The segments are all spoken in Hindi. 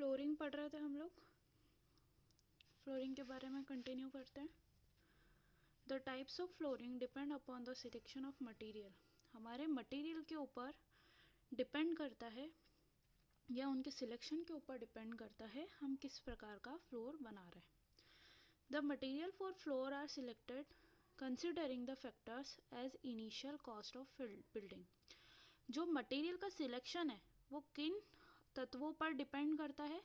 फ्लोरिंग पढ़ रहे थे हम लोग। फ्लोरिंग के बारे में कंटिन्यू करते हैं। The types of flooring depend upon the selection of material. हमारे मटेरियल के ऊपर डिपेंड करता है या उनके सिलेक्शन के ऊपर डिपेंड करता है हम किस प्रकार का फ्लोर बना रहे हैं। The material for floor are selected considering the factors as initial cost of building. जो मटेरियल का सिलेक्शन है वो किन तत्वों पर डिपेंड करता है?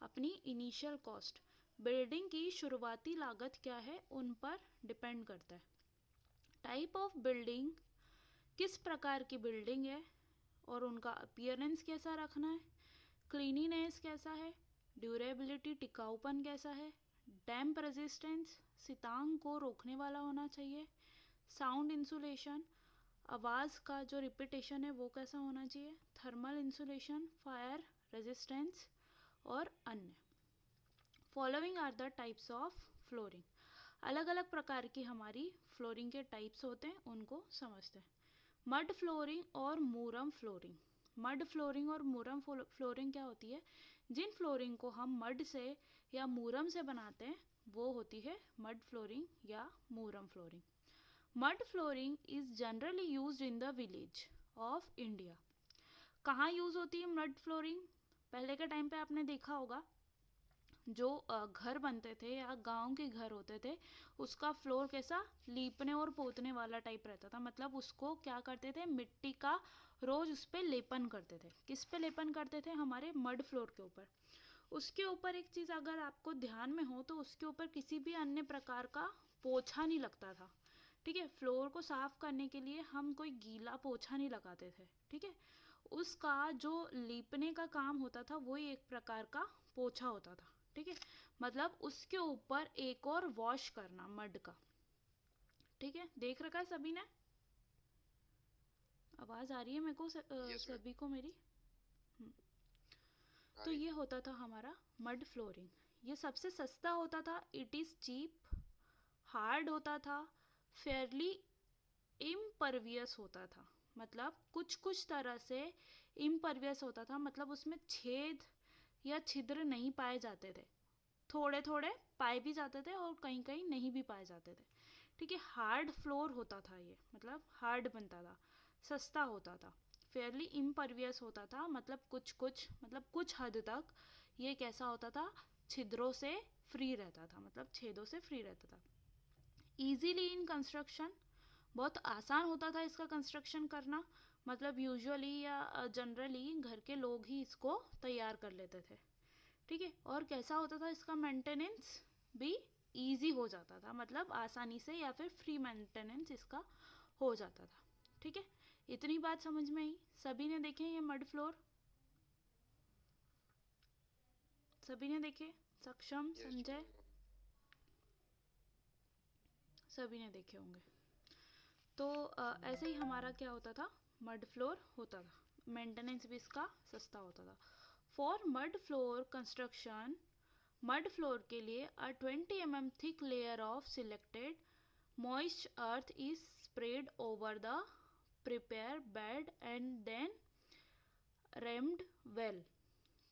अपनी इनिशियल कॉस्ट, बिल्डिंग की शुरुआती लागत क्या है, उन पर डिपेंड करता है। टाइप ऑफ बिल्डिंग, किस प्रकार की बिल्डिंग है और उनका अपीयरेंस कैसा रखना है, क्लीनिनेस कैसा है, ड्यूरेबिलिटी टिकाऊपन कैसा है, डैम्प रेजिस्टेंस शीतांग को रोकने वाला होना चाहिए, साउंड इंसुलेशन आवाज़ का जो रिपीटेशन है वो कैसा होना चाहिए, थर्मल इंसुलेशन, फायर रेजिस्टेंस और अन्य। Following are the types of flooring. अलग अलग प्रकार की हमारी फ्लोरिंग के टाइप्स होते हैं, उनको समझते हैं। मड फ्लोरिंग और मूरम फ्लोरिंग। मड फ्लोरिंग और मूरम फ्लोरिंग क्या होती है? जिन फ्लोरिंग को हम मड से या मूरम से बनाते हैं वो होती है मड फ्लोरिंग या moorum flooring. Mud flooring is generally used in the village of India. कहाँ यूज़ होती है मड फ्लोरिंग? पहले के टाइम पे आपने देखा होगा जो घर बनते थे या गांव के घर होते थे उसका फ्लोर कैसा लीपने और पोतने वाला टाइप रहता था। मतलब उसको क्या करते थे, मिट्टी का रोज उस पर लेपन करते थे। किस पे लेपन करते थे? हमारे मड फ्लोर के ऊपर। उसके ऊपर एक चीज़ अगर आपको ध्यान में हो तो उसके ऊपर किसी भी अन्य प्रकार का पोछा नहीं लगता था। ठीक है, फ्लोर को साफ करने के लिए हम कोई गीला पोछा नहीं लगाते थे। ठीक है, उसका जो लीपने का काम होता था वही एक प्रकार का पोछा होता था। ठीक है, मतलब उसके ऊपर एक और वॉश करना मड का। ठीक है, देख रखा है सभी ने? आवाज आ रही है मेरे को सभी को मेरी? तो ये होता था हमारा मड फ्लोरिंग। ये सबसे सस्ता होता था, इट इज चीप, हार्ड होता था, फेयरली इम्परवियस होता था। मतलब कुछ कुछ तरह से इम्परवियस होता था, मतलब उसमें छेद या छिद्र नहीं पाए जाते थे। थोड़े थोड़े पाए भी जाते थे और कहीं कहीं नहीं भी पाए जाते थे। ठीक है, हार्ड फ्लोर होता था ये, मतलब हार्ड बनता था, सस्ता होता था, फेयरली इम्परवियस होता था, मतलब कुछ हद तक ये कैसा होता था, छिद्रों से फ्री रहता था, मतलब छेदों से फ्री रहता था। ईजीली इन कंस्ट्रक्शन, बहुत आसान होता था इसका कंस्ट्रक्शन करना। मतलब यूजुअली या जनरली घर के लोग ही इसको तैयार कर लेते थे। ठीक है, और कैसा होता था इसका मेंटेनेंस भी इजी हो जाता था, मतलब आसानी से या फिर फ्री मेंटेनेंस इसका हो जाता था। ठीक है, इतनी बात समझ में आई? सभी ने देखे ये मड फ्लोर? सभी ने देखे? सक्षम, संजय, सभी ने देखे होंगे। तो ऐसे ही हमारा क्या होता था, मड फ्लोर होता था, मेंटेनेंस भी इसका सस्ता होता था। For mud floor construction, mud floor के लिए a 20 mm thick layer of selected moist earth is spread over the prepare bed and then rammed well.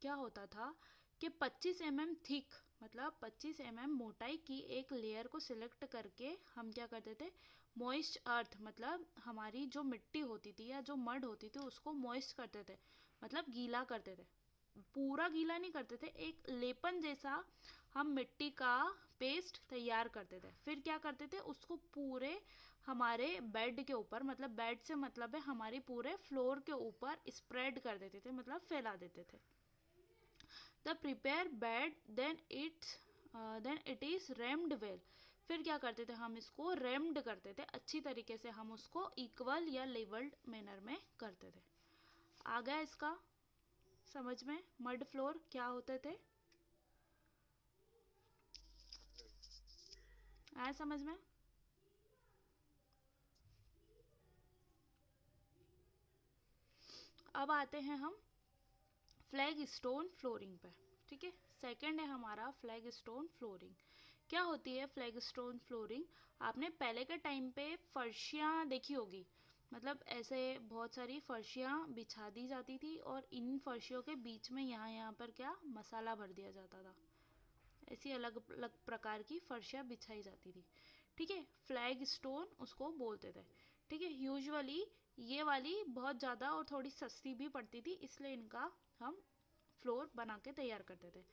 क्या होता था कि 25 mm थिक, मतलब 25 mm मोटाई की एक लेयर को सिलेक्ट करके हम क्या करते थे, मॉइस्ट अर्थ, मतलब हमारी जो मिट्टी होती थी या जो मड होती थी उसको मॉइस्ट करते थे, मतलब गीला करते थे। पूरा गीला नहीं करते थे, एक लेपन जैसा हम मिट्टी का पेस्ट तैयार करते थे। फिर क्या करते थे, उसको पूरे हमारे बेड के ऊपर, मतलब बेड से मतलब है हमारे पूरे फ्लोर के ऊपर स्प्रेड कर देते थे, मतलब फैला देते थे। The prepare bed then it is rammed well. फिर क्या करते थे, हम इसको रेम्ड करते थे, अच्छी तरीके से हम उसको इक्वल या लेवल्ड मैनर में करते थे। आ गया इसका समझ में? मड फ्लोर क्या होते थे? आया समझ में? अब आते हैं हम फ्लैग स्टोन फ्लोरिंग पे। ठीक है, सेकंड है हमारा फ्लैग स्टोन फ्लोरिंग। क्या होती है फ्लैग स्टोन फ्लोरिंग? आपने पहले के टाइम पे फर्शियाँ देखी होगी, मतलब ऐसे बहुत सारी फर्शियाँ बिछा दी जाती थी और इन फर्शियों के बीच में यहाँ पर क्या मसाला भर दिया जाता था। ऐसी अलग अलग प्रकार की फर्शियाँ बिछाई जाती थी। ठीक है, फ्लैग स्टोन उसको बोलते थे। ठीक है, यूजुअली ये वाली बहुत ज़्यादा और थोड़ी सस्ती भी पड़ती थी, इसलिए इनका हम फ्लोर बना के तैयार करते थे।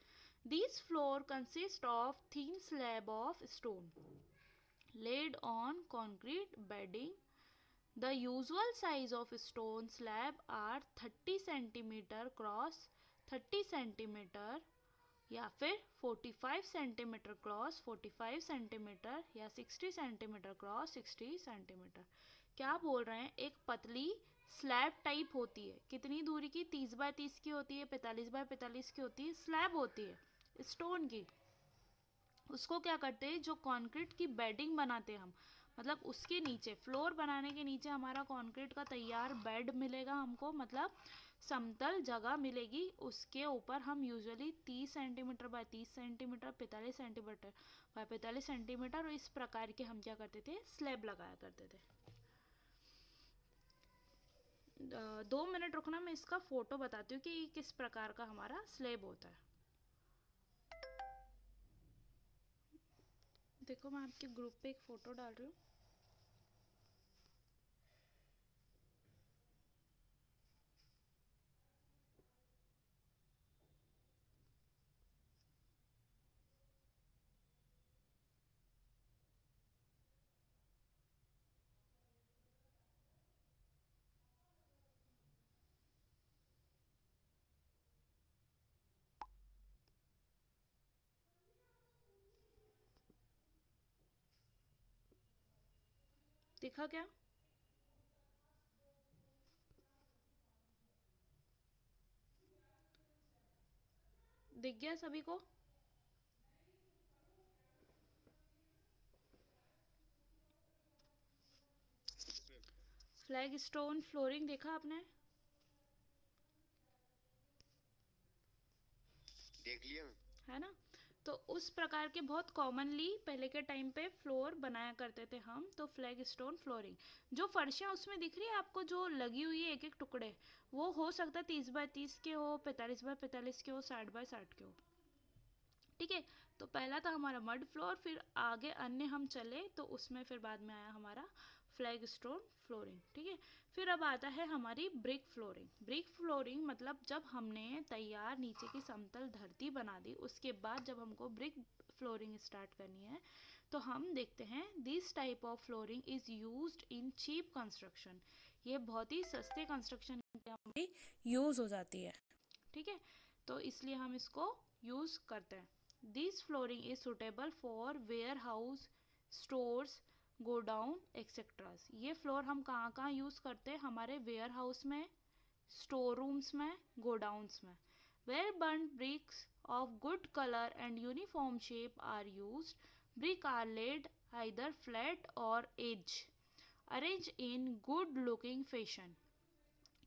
This floor consist of thin slab of stone laid on concrete bedding. The usual size of stone slab are 30 centimeter cross 30 centimeter या फिर 45 सेंटीमीटर क्रॉस 45 सेंटीमीटर या 60 सेंटीमीटर क्रॉस 60 सेंटीमीटर। क्या बोल रहे हैं, एक पतली स्लैब टाइप होती है, कितनी दूरी की, 30 बाय 30 की होती है, 45 बाय 45 की होती है, स्लैब होती है स्टोन की। उसको क्या करते हैं, जो कंक्रीट की बेडिंग बनाते हैं हम, मतलब उसके नीचे फ्लोर बनाने के नीचे हमारा कंक्रीट का तैयार बेड मिलेगा हमको, मतलब समतल जगह मिलेगी। उसके ऊपर हम usually 30 centimetre bye 30 centimetre 45 centimetre bye 45 centimetre और इस प्रकार के हम क्या करते थे, स्लैब लगाया करते थे। 2 मिनट रुकना, मैं इसका फोटो बताती हूँ कि किस प्रकार का हमारा स्लैब होता है। देखो, मैं आपके ग्रुप पे एक फ़ोटो डाल रही हूँ। दिखा क्या? दिख गया सभी को? फ्लैग स्टोन फ्लोरिंग देखा आपने? देख लिया है ना? तो उस प्रकार के बहुत कॉमनली पहले के टाइम पे फ्लोर बनाया करते थे हम, तो फ्लैग स्टोन फ्लोरिंग। जो फर्शियाँ उसमें दिख रही है आपको, जो लगी हुई है एक एक टुकड़े, वो हो सकता है 30 बाय 30 के हो, 45 बाय 45 के हो, 60 बाय 60 के हो। ठीक है, तो पहला था हमारा मड फ्लोर, फिर आगे अन्य हम चले तो उसमें फिर बाद में आया हमारा फ्लैग स्टोन फ्लोरिंग। ठीक है, फिर अब आता है हमारी ब्रिक फ्लोरिंग। ब्रिक फ्लोरिंग मतलब जब हमने तैयार नीचे की समतल धरती बना दी, उसके बाद जब हमको ब्रिक फ्लोरिंग स्टार्ट करनी है, तो हम देखते हैं this type of flooring is used in cheap construction. ये बहुत ही सस्ते कंस्ट्रक्शन में यूज़ हो जाती है। ठीक है, तो इसलिए हम इसको यूज़ करते हैं। This flooring is suitable for warehouse, stores, godown etceteras. ये फ्लोर हम कहाँ कहाँ यूज़ करते हैं, हमारे वेयर हाउस में, स्टोर रूम्स में, गोडाउन्स में। Well burnt bricks of good color and uniform shape are used. Brick are laid either flat or edge, arranged in good looking fashion.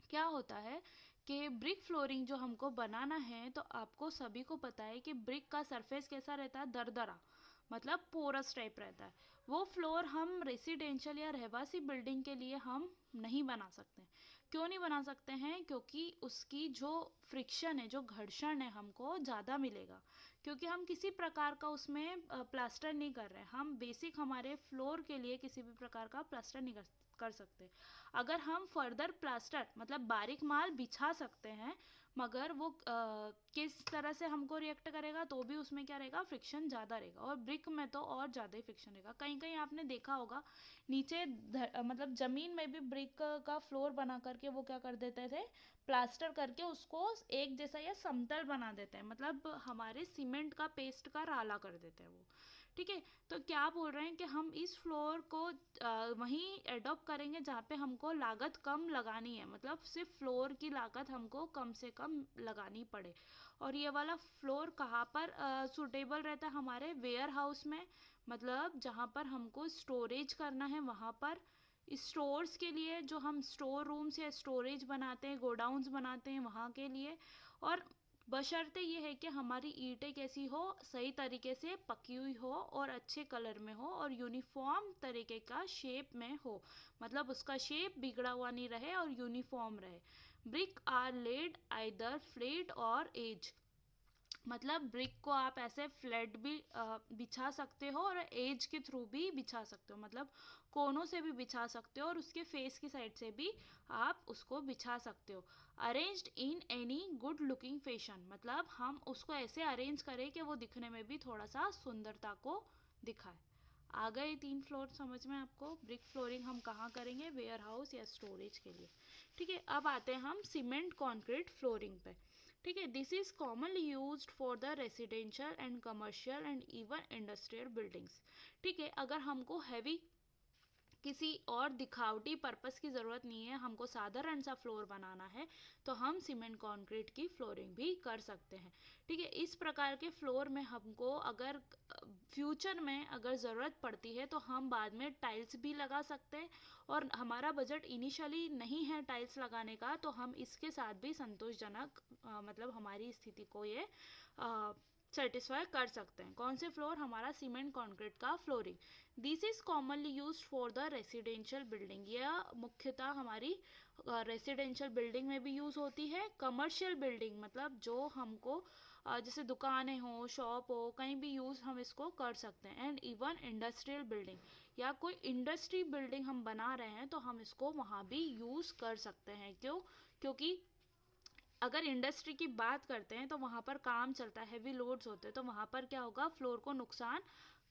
क्या होता है कि ब्रिक फ्लोरिंग जो हमको बनाना है, तो आपको सभी को पता है कि ब्रिक का सरफेस कैसा रहता है, दरदरा, मतलब पोरस टाइप रहता है। वो फ्लोर हम रेसिडेंशियल या रहवासी बिल्डिंग के लिए हम नहीं बना सकते। क्यों नहीं बना सकते हैं? क्योंकि उसकी जो फ्रिक्शन है, जो घर्षण है, हमको ज़्यादा मिलेगा, क्योंकि हम किसी प्रकार का उसमें प्लास्टर नहीं कर रहे हैं। हम बेसिक हमारे फ्लोर के लिए किसी भी प्रकार का प्लास्टर नहीं कर सकते। अगर हम फर्दर प्लास्टर मतलब बारीक माल बिछा सकते हैं, मगर वो किस तरह से हमको रिएक्ट करेगा, तो भी उसमें क्या रहेगा, फ्रिक्शन ज़्यादा रहेगा। और ब्रिक में तो और ज़्यादा ही फ्रिक्शन रहेगा। कहीं कहीं आपने देखा होगा नीचे मतलब ज़मीन में भी ब्रिक का फ्लोर बना करके वो क्या कर देते थे, प्लास्टर करके उसको एक जैसा या समतल बना देते हैं, मतलब हमारे सीमेंट का पेस्ट का राला कर देते हैं वो। ठीक है, तो क्या बोल रहे हैं कि हम इस फ्लोर को वहीं एडॉप्ट करेंगे जहाँ पे हमको लागत कम लगानी है, मतलब सिर्फ फ्लोर की लागत हमको कम से कम लगानी पड़े। और ये वाला फ्लोर कहाँ पर सूटेबल रहता है, हमारे वेयर हाउस में, मतलब जहाँ पर हमको स्टोरेज करना है वहाँ पर, स्टोर्स के लिए जो हम स्टोर रूम्स या स्टोरेज बनाते हैं, गोडाउन्स बनाते हैं, वहाँ के लिए, और बशर्ते ये है कि हमारी ईंटें कैसी हो, सही तरीके से पकी हुई हो और अच्छे कलर में हो और यूनिफॉर्म तरीके का शेप में हो, मतलब उसका शेप बिगड़ा हुआ नहीं रहे और यूनिफॉर्म रहे। Brick are laid either flat और एज, मतलब ब्रिक को आप ऐसे फ्लैट भी बिछा सकते हो और एज के थ्रू भी बिछा सकते हो, मतलब कोनों से भी बिछा सकते हो और उसके फेस की साइड से भी आप उसको बिछा सकते हो। Arranged in any good looking fashion, मतलब हम उसको ऐसे अरेंज करें कि वो दिखने में भी थोड़ा सा सुंदरता को दिखाए। आ गए 3 फ्लोर समझ में आपको। ब्रिक फ्लोरिंग हम कहाँ करेंगे, वेयर हाउस या स्टोरेज के लिए। ठीक है, अब आते हैं हम सीमेंट कॉन्क्रीट फ्लोरिंग पे। ठीक है, this is commonly used for the residential and commercial and even industrial buildings. ठीक है, अगर हमको हैवी किसी और दिखावटी पर्पस की ज़रूरत नहीं है, हमको साधारण सा फ्लोर बनाना है, तो हम सीमेंट कंक्रीट की फ्लोरिंग भी कर सकते हैं। ठीक है, इस प्रकार के फ्लोर में हमको अगर फ्यूचर में अगर ज़रूरत पड़ती है तो हम बाद में टाइल्स भी लगा सकते हैं, और हमारा बजट इनिशियली नहीं है टाइल्स लगाने का, तो हम इसके साथ भी संतोषजनक मतलब हमारी स्थिति को ये सेटिस्फाई कर सकते हैं। कौन से फ्लोर, हमारा सीमेंट कंक्रीट का flooring. This is commonly use for the residential building, यह मुख्यतः हमारी रेसिडेंशियल बिल्डिंग में भी यूज होती है। कमर्शियल बिल्डिंग मतलब जो हमको जैसे दुकानें हो, शॉप हो, कहीं भी यूज हम इसको कर सकते हैं। एंड इवन इंडस्ट्रियल बिल्डिंग, या कोई इंडस्ट्री बिल्डिंग हम बना रहे हैं तो हम इसको वहाँ भी यूज कर सकते हैं। क्यों, क्योंकि अगर इंडस्ट्री की बात करते हैं तो वहाँ पर काम चलता है, हैवी लोड्स होते हैं, तो वहाँ पर क्या होगा, फ्लोर को नुकसान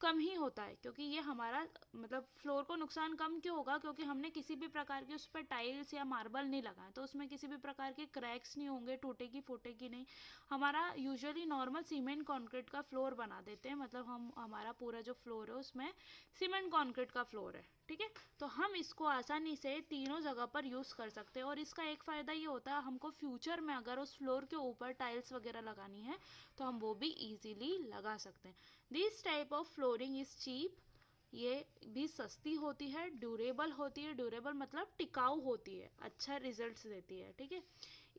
कम ही होता है। क्योंकि ये हमारा मतलब फ्लोर को नुकसान कम क्यों होगा, क्योंकि हमने किसी भी प्रकार के उस पर टाइल्स या मार्बल नहीं लगाए, तो उसमें किसी भी प्रकार के क्रैक्स नहीं होंगे, टूटेगी फूटेगी नहीं। हमारा यूजुअली नॉर्मल सीमेंट कंक्रीट का फ्लोर बना देते हैं, मतलब हम हमारा पूरा जो फ्लोर है उसमें सीमेंट कंक्रीट का फ्लोर है। ठीक है, तो हम इसको आसानी से तीनों जगह पर यूज़ कर सकते हैं। और इसका एक फ़ायदा ये होता है, हमको फ्यूचर में अगर उस फ्लोर के ऊपर टाइल्स वगैरह लगानी है तो हम वो भी इजीली लगा सकते हैं। This type of flooring is cheap, ये भी सस्ती होती है, ड्यूरेबल होती है, ड्यूरेबल मतलब टिकाऊ होती है, अच्छा रिजल्ट्स देती है। ठीक है,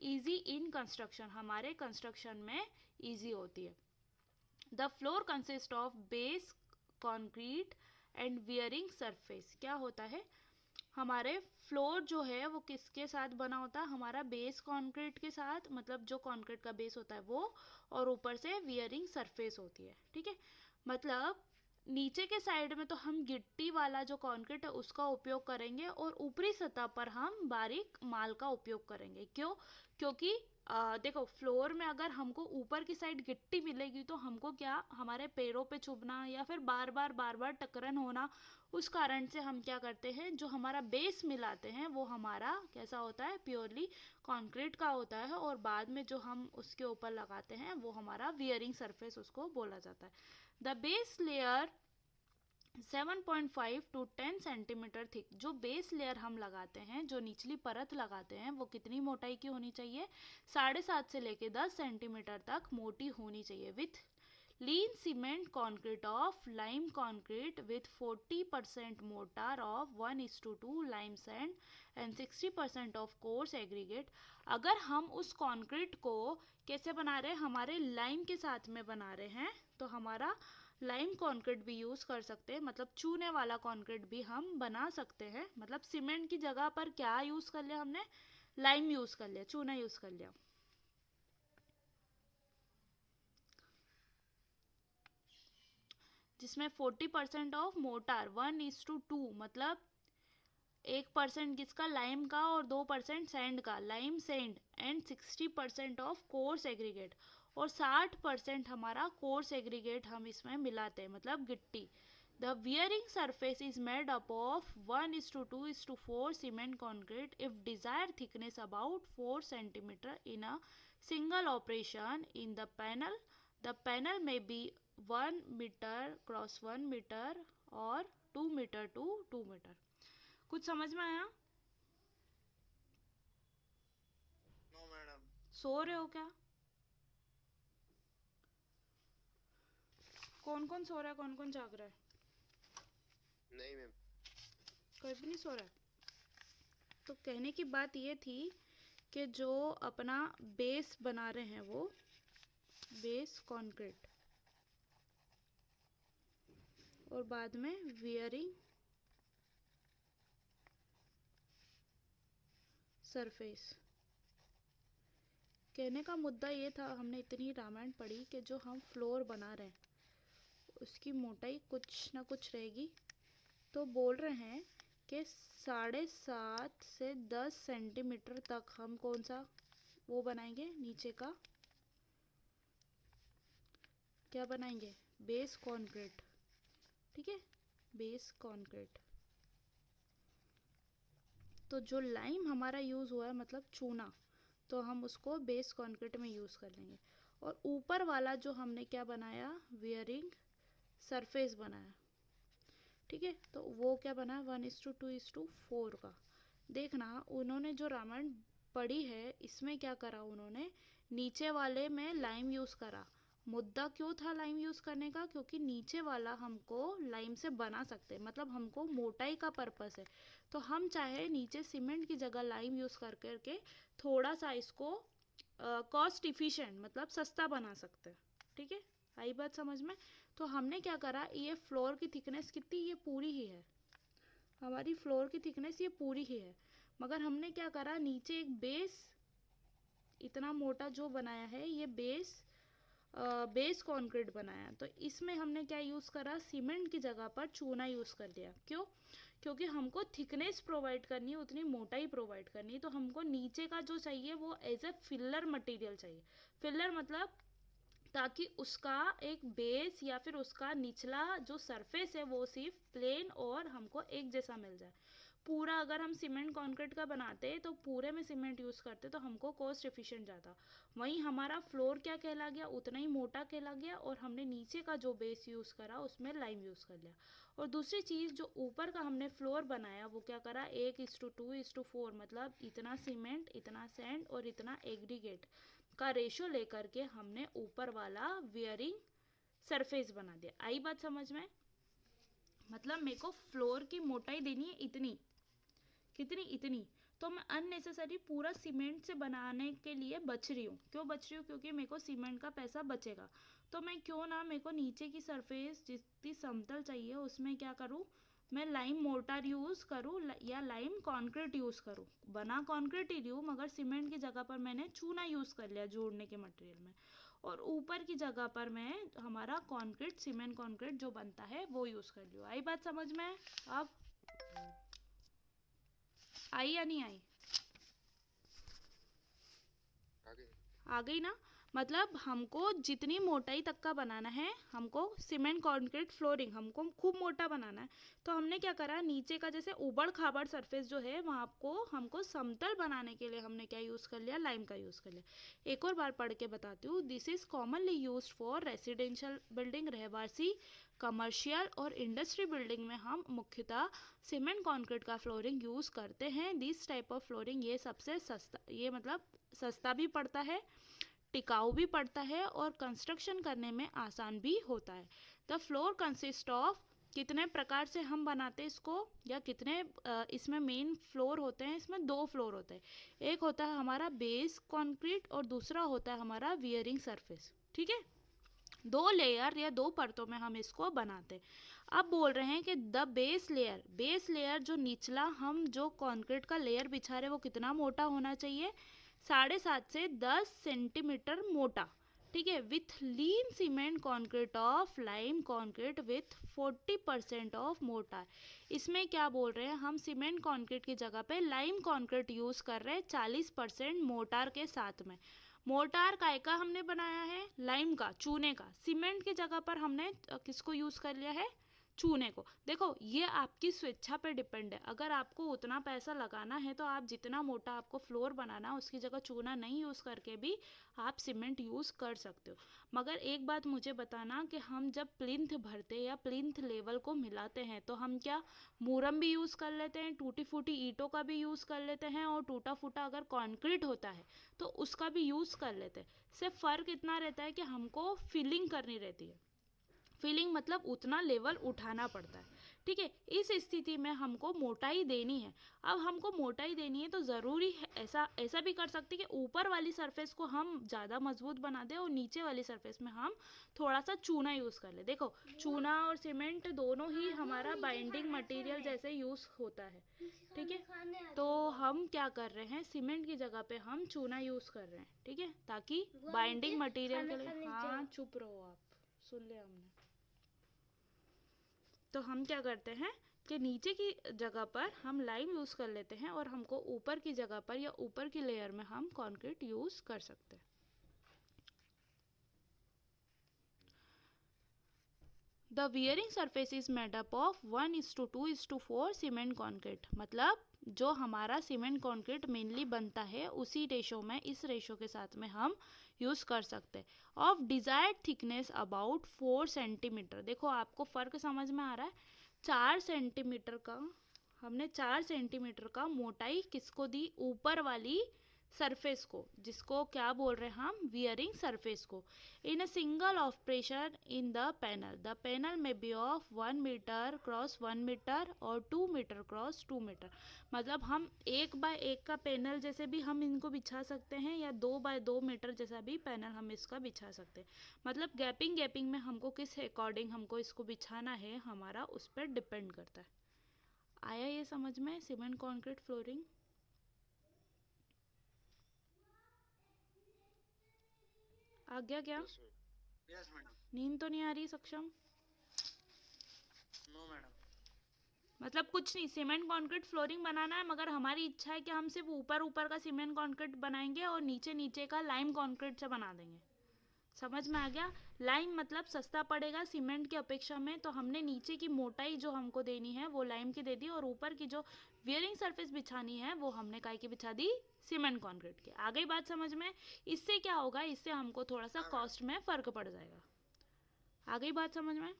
ईजी इन कंस्ट्रक्शन, हमारे कंस्ट्रक्शन में ईजी होती है। The floor consist of base concrete and wearing surface, क्या होता है, हमारे फ्लोर जो है वो किसके साथ बना होता है, हमारा बेस कंक्रीट के साथ, मतलब जो कंक्रीट का बेस होता है वो, और ऊपर से वियरिंग सरफेस होती है। ठीक है, मतलब नीचे के साइड में तो हम गिट्टी वाला जो कंक्रीट है उसका उपयोग करेंगे और ऊपरी सतह पर हम बारीक माल का उपयोग करेंगे। क्यों, क्योंकि देखो फ्लोर में अगर हमको ऊपर की साइड गिट्टी मिलेगी तो हमको क्या, हमारे पैरों पे चुभना या फिर बार बार टकरन होना, उस कारण से हम क्या करते हैं, जो हमारा बेस मिलाते हैं वो हमारा कैसा होता है, प्योरली कंक्रीट का होता है, और बाद में जो हम उसके ऊपर लगाते हैं वो हमारा वियरिंग सरफेस उसको बोला जाता है। The base layer 7.5 to 10 centimetre thick, जो बेस लेयर हम लगाते हैं, जो निचली परत लगाते हैं, वो कितनी मोटाई की होनी चाहिए, 7.5 से लेके 10 सेंटीमीटर तक मोटी होनी चाहिए। With lean cement concrete of lime concrete with 40% motor of 1:2 lime sand and 60% of coarse aggregate. अगर हम उस कॉन्क्रीट को कैसे बना रहे हैं, हमारे लाइम के साथ में बना रहे हैं, तो हमारा लाइम कंक्रीट भी यूज़ कर सकते हैं, मतलब चूने वाला कंक्रीट भी हम बना सकते हैं। मतलब सीमेंट की जगह पर क्या यूज़ कर लिया हमने, लाइम यूज़ कर लिया, चूना यूज़ कर लिया। जिसमें 40% ऑफ मोटार 1:2, मतलब 1% किसका, लाइम का, और 2% सैंड का, lime sand, and 60% of coarse aggregate, और 60% हमारा कोर्स एग्रीगेट हम इसमें मिलाते हैं, मतलब गिट्टी। The wearing surface is made up of 1:2:4 cement concrete if desired thickness about 4 centimeter in a single operation in the panel. The panel may be 1 meter cross 1 meter or 2 meter to 2 meter. कुछ समझ में आया? No madam. सो रहे हो क्या? कौन कौन सो रहा है, कौन कौन जाग रहा है? नहीं मैम। कोई भी नहीं सो रहा है। तो कहने की बात ये थी कि जो अपना बेस बना रहे हैं वो बेस कंक्रीट, और बाद में वियरिंग सरफेस। कहने का मुद्दा ये था, हमने इतनी रामायण पढ़ी कि जो हम फ्लोर बना रहे हैं उसकी मोटाई कुछ ना कुछ रहेगी। तो बोल रहे हैं कि 7.5 से 10 सेंटीमीटर तक हम कौन सा वो बनाएंगे, नीचे का क्या बनाएंगे, बेस कंक्रीट। ठीक है, बेस कंक्रीट। तो जो लाइम हमारा यूज़ हुआ है मतलब चूना, तो हम उसको बेस कंक्रीट में यूज़ कर लेंगे। और ऊपर वाला जो हमने क्या बनाया, वियरिंग सरफेस बनाया। ठीक है, तो वो क्या बना, 1:2:4 का। देखना उन्होंने जो रामायण पढ़ी है इसमें क्या करा, उन्होंने नीचे वाले में लाइम यूज़ करा। मुद्दा क्यों था लाइम यूज़ करने का, क्योंकि नीचे वाला हमको लाइम से बना सकते हैं, मतलब हमको मोटाई का पर्पस है। तो हम चाहे नीचे सीमेंट की जगह लाइम यूज़ कर करके थोड़ा सा इसको कॉस्ट इफिशिएंट मतलब सस्ता बना सकते हैं। ठीक है, आई बात समझ में। तो हमने क्या करा, ये फ्लोर की थिकनेस कितनी, ये पूरी ही है हमारी फ्लोर की थिकनेस, ये पूरी ही है। मगर हमने क्या करा, नीचे एक बेस इतना मोटा जो बनाया है, ये बेस कंक्रीट बनाया। तो इसमें हमने क्या यूज़ करा, सीमेंट की जगह पर चूना यूज़ कर लिया। क्यों, क्योंकि हमको थिकनेस प्रोवाइड करनी है, उतनी मोटाई प्रोवाइड करनी है। तो हमको नीचे का जो चाहिए वो एज ए फिलर मटेरियल चाहिए। फिलर मतलब ताकि उसका एक बेस या फिर उसका निचला जो सरफेस है वो सिर्फ प्लेन और हमको एक जैसा मिल जाए। पूरा अगर हम सीमेंट कंक्रीट का बनाते तो पूरे में सीमेंट यूज़ करते तो हमको कॉस्ट एफिशिएंट जाता। वहीं हमारा फ्लोर क्या कहला गया, उतना ही मोटा कहला गया, और हमने नीचे का जो बेस यूज़ करा उसमें लाइम यूज़ कर लिया। और दूसरी चीज़, जो ऊपर का हमने फ्लोर बनाया वो क्या करा, 1:2:4 मतलब इतना सीमेंट, इतना सैंड और इतना एग्रीगेट का रेशो लेकर के हमने ऊपर वाला वियरिंग सरफेस बना दिया। आई बात समझ में। मतलब मेरे को फ्लोर की मोटाई देनी है इतनी, कितनी, इतनी। तो मैं अननेसेसरी पूरा सीमेंट से बनाने के लिए बच रही हूँ। क्यों बच रही हूँ, क्योंकि मेरे को सीमेंट का पैसा बचेगा। तो मैं क्यों ना, मेरे को नीचे की सरफेस जितनी समतल चाहिए उसमें क्या करूँ, मैं लाइम मोर्टार यूज़ करूँ या लाइम कंक्रीट यूज़ करूँ। बना कंक्रीट ही लूँ, मगर सीमेंट की जगह पर मैंने चूना यूज़ कर लिया जोड़ने के मटेरियल में। और ऊपर की जगह पर मैं हमारा कंक्रीट, सीमेंट कंक्रीट जो बनता है वो यूज़ कर लियो। आई बात समझ में। अब आई या नहीं आई, आगे आ गई ना। मतलब हमको जितनी मोटाई तक का बनाना है, हमको सीमेंट कंक्रीट फ्लोरिंग हमको खूब मोटा बनाना है। तो हमने क्या करा, नीचे का जैसे उबड़ खाबड़ सरफेस जो है वहाँ को हमको समतल बनाने के लिए हमने क्या यूज़ कर लिया, लाइम का यूज़ कर लिया। एक और बार पढ़ के बताती हूँ। This is commonly use for residential building, रहवासी, कमर्शियल और इंडस्ट्री बिल्डिंग में हम मुख्यतः सीमेंट कंक्रीट का फ्लोरिंग यूज़ करते हैं। दिस टाइप ऑफ फ्लोरिंग ये सबसे सस्ता, ये मतलब सस्ता भी पड़ता है, टिकाऊ भी पड़ता है और कंस्ट्रक्शन करने में आसान भी होता है। द फ्लोर कंसिस्ट ऑफ, कितने प्रकार से हम बनाते हैं इसको, या कितने इसमें मेन फ्लोर होते हैं, इसमें 2 फ्लोर होते हैं। एक होता है हमारा बेस कंक्रीट और दूसरा होता है हमारा वियरिंग सरफेस। ठीक है, 2 लेयर या 2 परतों में हम इसको बनाते हैं। अब बोल रहे हैं कि द बेस लेयर जो निचला हम जो कंक्रीट का लेयर बिछा रहे वो कितना मोटा होना चाहिए, 7.5 से 10 सेंटीमीटर मोटा। ठीक है, with lean cement concrete of lime concrete with 40% of motor. इसमें क्या बोल रहे हैं, हम सीमेंट कंक्रीट की जगह पे लाइम कंक्रीट यूज कर रहे हैं 40% मोटार के साथ में। मोटार काय का हमने बनाया है, लाइम का, चूने का। सीमेंट की जगह पर हमने किसको यूज कर लिया है, चूने को। देखो ये आपकी स्वेच्छा पे डिपेंड है। अगर आपको उतना पैसा लगाना है तो आप जितना मोटा आपको फ्लोर बनाना है उसकी जगह चूना नहीं यूज़ करके भी आप सीमेंट यूज़ कर सकते हो। मगर एक बात मुझे बताना कि हम जब प्लिंथ भरते या प्लिंथ लेवल को मिलाते हैं तो हम क्या मूरम भी यूज़ कर लेते हैं, टूटी फूटी ईंटों का भी यूज़ कर लेते हैं, और टूटा फूटा अगर कंक्रीट होता है तो उसका भी यूज़ कर लेते हैं। सिर्फ फ़र्क इतना रहता है कि हमको फिलिंग करनी रहती है। फीलिंग मतलब उतना लेवल उठाना पड़ता है। ठीक है। इस स्थिति में हमको मोटाई देनी है। अब हमको मोटाई देनी है तो ज़रूरी है ऐसा भी कर सकते हैं कि ऊपर वाली सरफेस को हम ज़्यादा मजबूत बना दें और नीचे वाली सरफेस में हम थोड़ा सा चूना यूज़ कर ले। देखो चूना और सीमेंट दोनों ही हमारा बाइंडिंग मटेरियल जैसे यूज़ होता है, ठीक है। तो हम क्या कर रहे हैं, सीमेंट की जगह पे हम चूना यूज़ कर रहे हैं, ठीक है, ताकि बाइंडिंग मटेरियल के लिए। हाँ चुप रहो आप, सुन लिया हमने। तो हम क्या करते हैं कि नीचे की जगह पर हम लाइम यूज़ कर लेते हैं और हमको ऊपर की जगह पर या ऊपर की लेयर में हम कंक्रीट यूज़ कर सकते हैं। The wearing surface is made up of 1:2:4 cement concrete. मतलब जो हमारा सीमेंट कॉन्क्रीट मेनली बनता है उसी रेशो में, इस रेशो के साथ में हम यूज़ कर सकते हैं। Of desired thickness about 4 centimetre. देखो आपको फ़र्क समझ में आ रहा है। 4 सेंटीमीटर का, हमने 4 सेंटीमीटर का मोटाई किसको दी, ऊपर वाली सरफेस को, जिसको क्या बोल रहे हैं हम, वियरिंग सरफेस को। In a single operation in the panel may be of 1 metre cross 1 metre और 2 मीटर क्रॉस 2 मीटर। मतलब हम 1 बाय 1 का पैनल जैसे भी हम इनको बिछा सकते हैं या 2 बाय 2 मीटर जैसा भी पैनल हम इसका बिछा सकते हैं। मतलब गैपिंग में हमको किस अकॉर्डिंग हमको इसको बिछाना है हमारा उस पर डिपेंड करता है। आया ये समझ में, सीमेंट कॉन्क्रीट फ्लोरिंग? आ गया क्या? Yes madam. नींद तो नहीं आ रही सक्षम? No madam. मतलब कुछ नहीं, सीमेंट कंक्रीट फ्लोरिंग बनाना है, मगर हमारी इच्छा है कि हम सिर्फ ऊपर ऊपर का सीमेंट कंक्रीट बनाएंगे और नीचे नीचे का लाइम कंक्रीट से बना देंगे। समझ में आ गया? लाइम मतलब सस्ता पड़ेगा सीमेंट की अपेक्षा में, तो हमने नीचे की मोटाई जो हमको देनी है वो लाइम की दे दी और ऊपर की जो वियरिंग सरफेस बिछानी है वो हमने काय की बिछा दी, सीमेंट कंक्रीट की। आ गई बात समझ में? इससे क्या होगा, इससे हमको थोड़ा सा कॉस्ट में फ़र्क पड़ जाएगा। आ गई बात समझ में?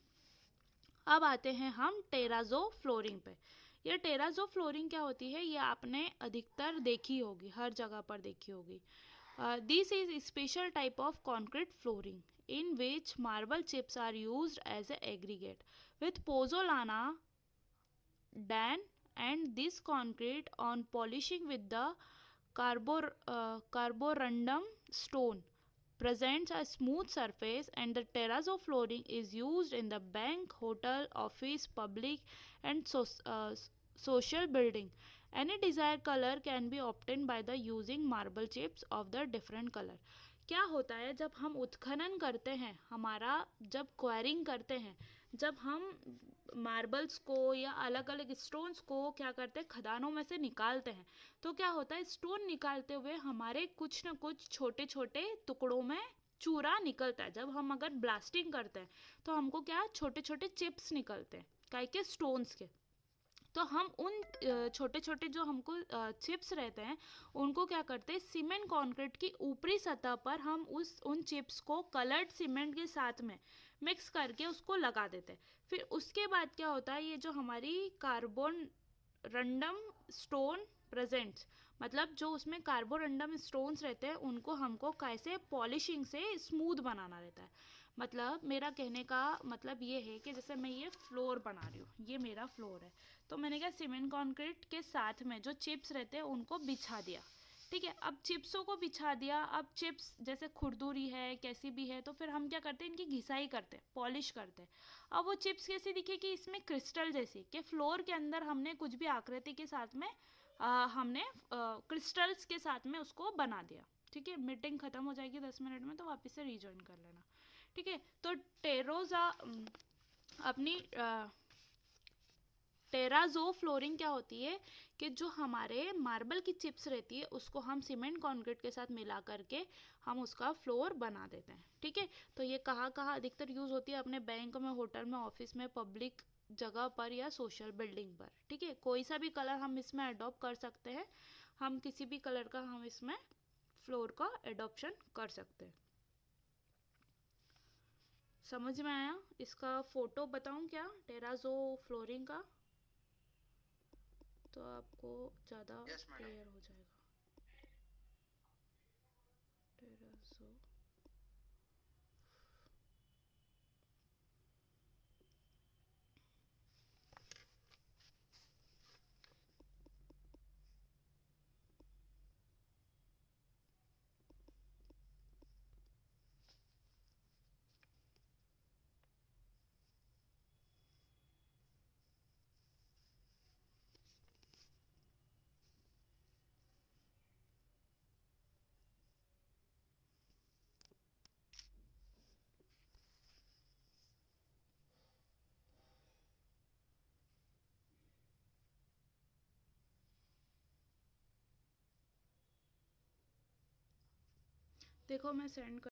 अब आते हैं हम टेराजो फ्लोरिंग पे। ये टेराजो फ्लोरिंग क्या होती है, ये आपने अधिकतर देखी होगी, हर जगह पर देखी होगी। This is special type of concrete flooring in which marble chips are used as a aggregate with pozzolana dan and this concrete on polishing with the carborundum stone presents a smooth surface, and the terrazzo flooring is used in the bank, hotel, office, public and social building. Any desired color can be obtained by the using marble chips of the different color. क्या होता है जब हम उत्खनन करते हैं, हमारा जब क्वायरिंग करते हैं, जब हम मार्बल्स को या अलग अलग स्टोन्स को क्या करते हैं, खदानों में से निकालते हैं, तो क्या होता है, स्टोन निकालते हुए हमारे कुछ ना कुछ छोटे छोटे टुकड़ों में चूरा निकलता है। जब हम अगर ब्लास्टिंग करते हैं तो हमको क्या छोटे छोटे चिप्स निकलते हैं, काय के, स्टोन्स के। तो हम उन छोटे छोटे जो हमको चिप्स रहते हैं उनको क्या करते हैं, सीमेंट कंक्रीट की ऊपरी सतह पर हम उन चिप्स को कलर्ड सीमेंट के साथ में मिक्स करके उसको लगा देते हैं। फिर उसके बाद क्या होता है, ये जो हमारी कार्बन रंडम स्टोन प्रेजेंट्स, मतलब जो उसमें कार्बोरंडम स्टोन्स रहते हैं उनको हमको कैसे पॉलिशिंग से स्मूथ बनाना रहता है। मतलब मेरा कहने का मतलब ये है कि जैसे मैं ये फ्लोर बना रही हूँ, ये मेरा फ्लोर है, तो मैंने क्या सीमेंट कंक्रीट के साथ में जो चिप्स रहते हैं उनको बिछा दिया, ठीक है। अब चिप्सों को बिछा दिया, अब चिप्स जैसे खुरदुरी है कैसी भी है, तो फिर हम क्या करते हैं, इनकी घिसाई करते हैं, पॉलिश करते हैं। अब वो चिप्स कैसी दिखेगी, इसमें क्रिस्टल जैसी, कि फ्लोर के अंदर हमने कुछ भी आकृति के साथ में हमने क्रिस्टल्स के साथ में उसको बना दिया, ठीक है। मीटिंग खत्म हो जाएगी 10 मिनट में, तो वापस से रीजॉइन कर लेना, ठीक है। तो अपनी टेराजो फ्लोरिंग क्या होती है कि जो हमारे मार्बल की चिप्स रहती है उसको हम सीमेंट कंक्रीट के साथ मिला करके हम उसका फ्लोर बना देते हैं, ठीक है। तो ये कहाँ कहाँ अधिकतर यूज़ होती है, अपने बैंक में, होटल में, ऑफिस में, पब्लिक जगह पर या सोशल बिल्डिंग पर, ठीक है। कोई सा भी कलर हम इसमें अडॉप्ट कर सकते हैं, हम किसी भी कलर का हम इसमें फ्लोर का एडॉप्शन कर सकते हैं। समझ में आया? इसका फोटो बताऊं क्या, टेराजो फ्लोरिंग का, तो आपको ज़्यादा क्लियर हो जाएगा। टेराजो देखो मैं सेंड कर